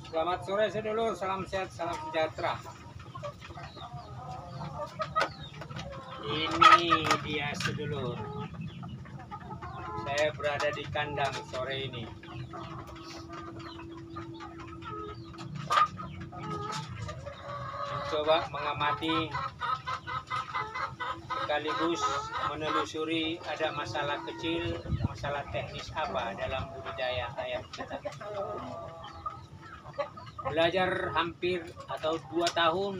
Selamat sore sedulur, salam sehat, salam sejahtera. Ini dia sedulur. Saya berada di kandang sore ini. Mencoba mengamati sekaligus menelusuri ada masalah kecil, masalah teknis apa dalam budidaya ayam kita. Belajar hampir atau 2 tahun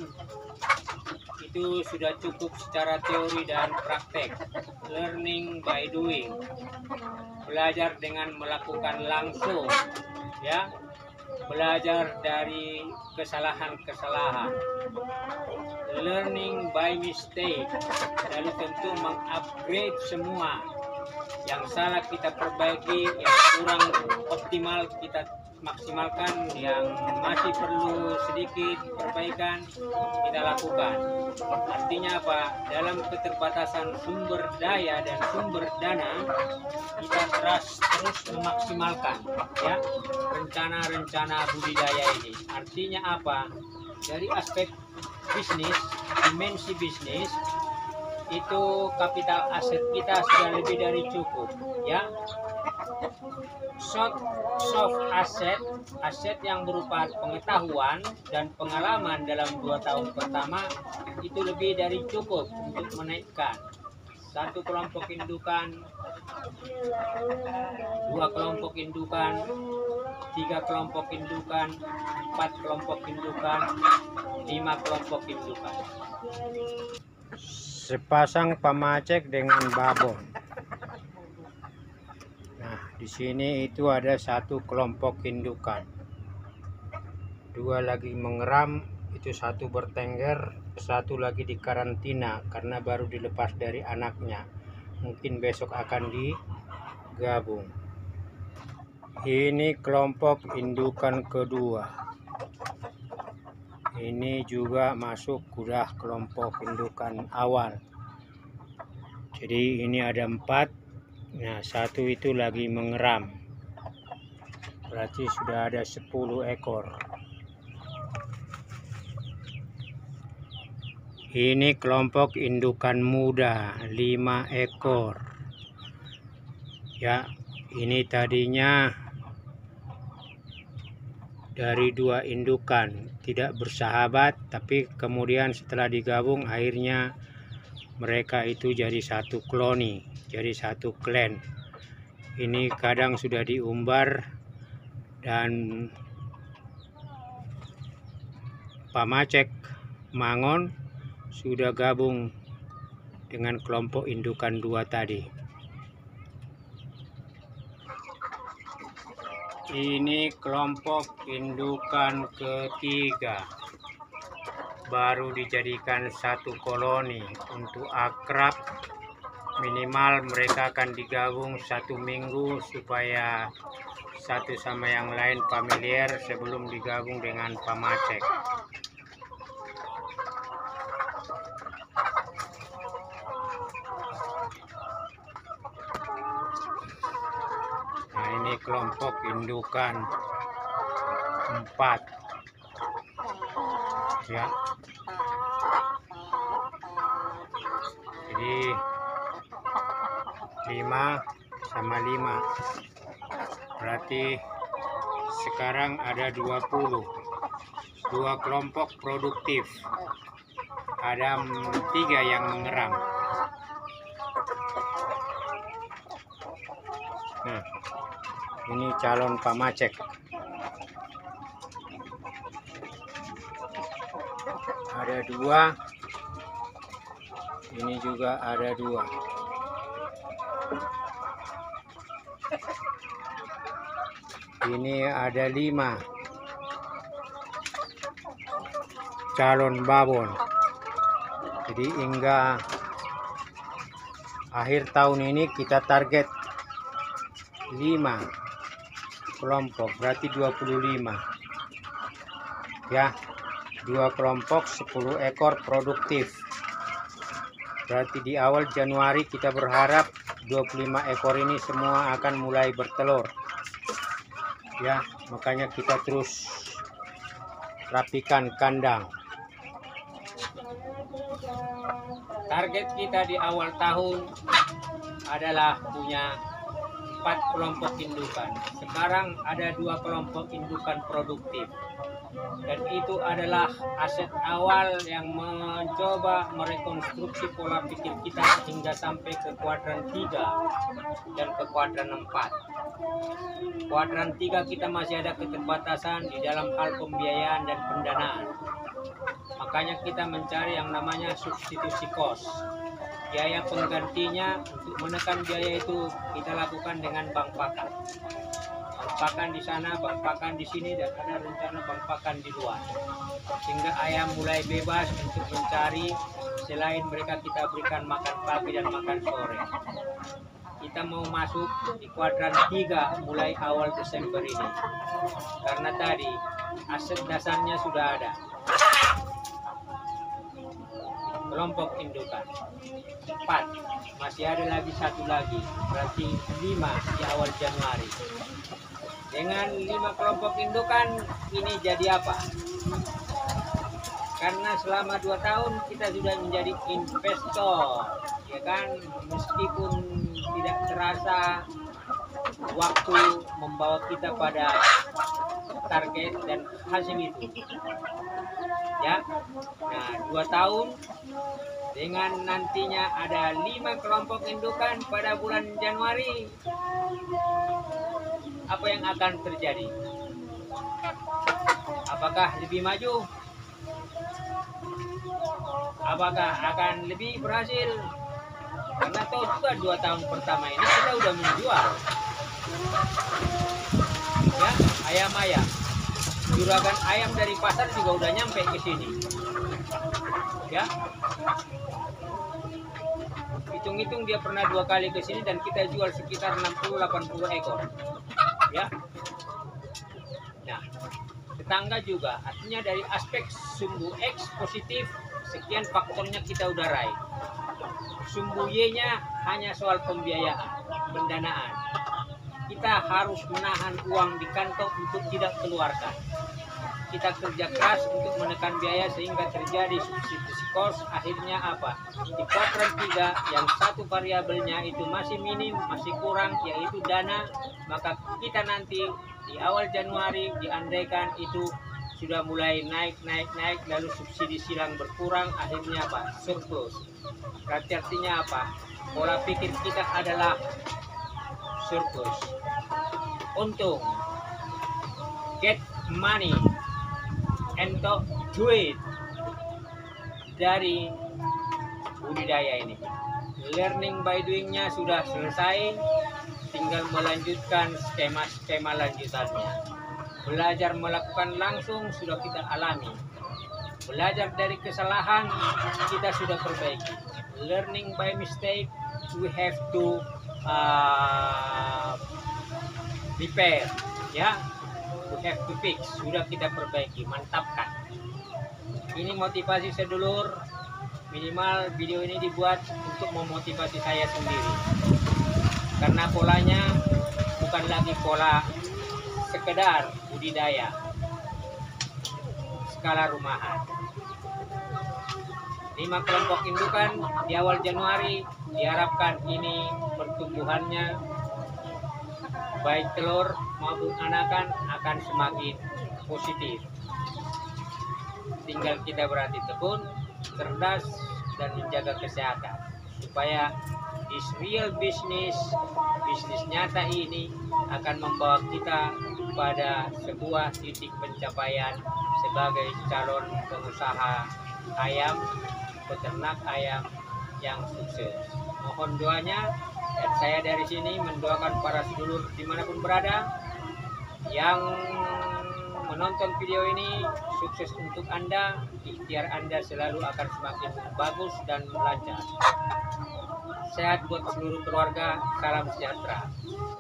itu sudah cukup secara teori dan praktek. Learning by doing. Belajar dengan melakukan langsung, ya. Belajar dari kesalahan-kesalahan. Learning by mistake. Lalu tentu mengupgrade semua. Yang salah kita perbaiki, yang kurang optimal kita maksimalkan, yang masih perlu sedikit perbaikan kita lakukan. Artinya apa? Dalam keterbatasan sumber daya dan sumber dana, kita terus memaksimalkan, ya, rencana-rencana budidaya ini. Artinya apa? Dari aspek bisnis, dimensi bisnis, itu kapital aset kita sudah lebih dari cukup, ya. Soft aset yang berupa pengetahuan dan pengalaman dalam 2 tahun pertama itu lebih dari cukup untuk menaikkan 1 kelompok indukan, 2 kelompok indukan, 3 kelompok indukan, 4 kelompok indukan, 5 kelompok indukan. Sepasang pamacek dengan babon. Nah, di sini itu ada 1 kelompok indukan. 2 lagi mengeram, itu 1 bertengger, 1 lagi di karantina karena baru dilepas dari anaknya. Mungkin besok akan digabung. Ini kelompok indukan kedua. Ini juga masuk udah kelompok indukan awal. Jadi ini ada 4. Nah, 1 itu lagi mengeram. Berarti sudah ada 10 ekor. Ini kelompok indukan muda, 5 ekor. Ya, ini tadinya dari 2 indukan, tidak bersahabat, tapi kemudian setelah digabung akhirnya mereka itu jadi 1 koloni, jadi 1 klan. Ini kadang sudah diumbar dan pamacek mangon sudah gabung dengan kelompok indukan 2 tadi. Ini kelompok indukan ketiga, baru dijadikan 1 koloni. Untuk akrab, minimal mereka akan digabung 1 minggu supaya satu sama yang lain familiar sebelum digabung dengan pamacek. Nah, ini kelompok indukan 4, ya. Jadi 5 sama 5 berarti sekarang ada 20. 2 kelompok produktif, ada 3 yang mengeram. Nah, ini calon pamacek. Ada 2. Ini juga ada 2. Ini ada 5 calon babon. Jadi hingga akhir tahun ini kita target 5 kelompok, berarti 25, ya. 2 kelompok 10 ekor produktif. Berarti di awal Januari kita berharap 25 ekor ini semua akan mulai bertelur. ya. Makanya kita terus rapikan kandang. Target kita di awal tahun adalah punya 4 kelompok indukan. Sekarang ada 2 kelompok indukan produktif. Dan itu adalah aset awal yang mencoba merekonstruksi pola pikir kita hingga sampai ke kuadran 3 dan ke kuadran 4. Kuadran 3 kita masih ada keterbatasan di dalam hal pembiayaan dan pendanaan. Makanya kita mencari yang namanya substitusi cost. Biaya penggantinya untuk menekan biaya itu kita lakukan dengan bank pakan. Bank pakan di sana, bank pakan di sini, dan ada rencana bank pakan di luar. Sehingga ayam mulai bebas untuk mencari, selain mereka kita berikan makan pagi dan makan sore. Kita mau masuk di kuadran 3 mulai awal Desember ini. Karena tadi aset dasarnya sudah ada. Kelompok indukan 4, masih ada lagi 1 lagi, berarti 5 di awal Januari. Dengan 5 kelompok indukan ini jadi apa? Karena selama 2 tahun kita sudah menjadi investor, ya kan? Meskipun tidak terasa waktu membawa kita pada target dan hasil itu, ya. Nah, 2 tahun dengan nantinya ada 5 kelompok indukan pada bulan Januari. Apa yang akan terjadi? Apakah lebih maju? Apakah akan lebih berhasil? Karena tahu juga 2 tahun pertama ini kita udah menjual, ya, ayam-ayam. Juragan ayam dari pasar juga udah nyampe ke sini, ya. Hitung-hitung dia pernah 2 kali ke sini dan kita jual sekitar 60-80 ekor, ya. Nah, tetangga juga, artinya dari aspek sumbu X positif, sekian faktornya kita udah raih. Sumbu Y-nya hanya soal pembiayaan, pendanaan. Kita harus menahan uang di kantong untuk tidak keluarkan. Kita kerja keras untuk menekan biaya sehingga terjadi substitusi cost. Akhirnya apa? Di kuadran 3 yang satu variabelnya itu masih minim, masih kurang, yaitu dana, maka kita nanti di awal Januari diandaikan itu sudah mulai naik, lalu subsidi silang berkurang, akhirnya apa? Surplus. Berarti artinya apa? Pola pikir kita adalah surplus. Untung, get money, entok duit dari budidaya ini. Learning by doing-nya sudah selesai, tinggal melanjutkan skema-skema lanjutannya. Belajar melakukan langsung sudah kita alami. Belajar dari kesalahan kita sudah perbaiki. Learning by mistake, we have to repair, ya. We have to fix, sudah kita perbaiki, mantapkan. Ini motivasi sedulur, minimal video ini dibuat untuk memotivasi saya sendiri. Karena polanya bukan lagi pola sekedar budidaya skala rumahan. 5 kelompok indukan di awal Januari diharapkan ini pertumbuhannya baik telur maupun anakan akan semakin positif. Tinggal kita berhati tekun, cerdas, dan menjaga kesehatan supaya this real business, bisnis nyata ini akan membawa kita pada sebuah titik pencapaian sebagai calon pengusaha ayam, peternak ayam yang sukses. Mohon doanya, dan saya dari sini mendoakan para sedulur dimanapun berada yang menonton video ini, sukses untuk Anda, ikhtiar Anda selalu akan semakin bagus dan lancar. Sehat buat seluruh keluarga, salam sejahtera.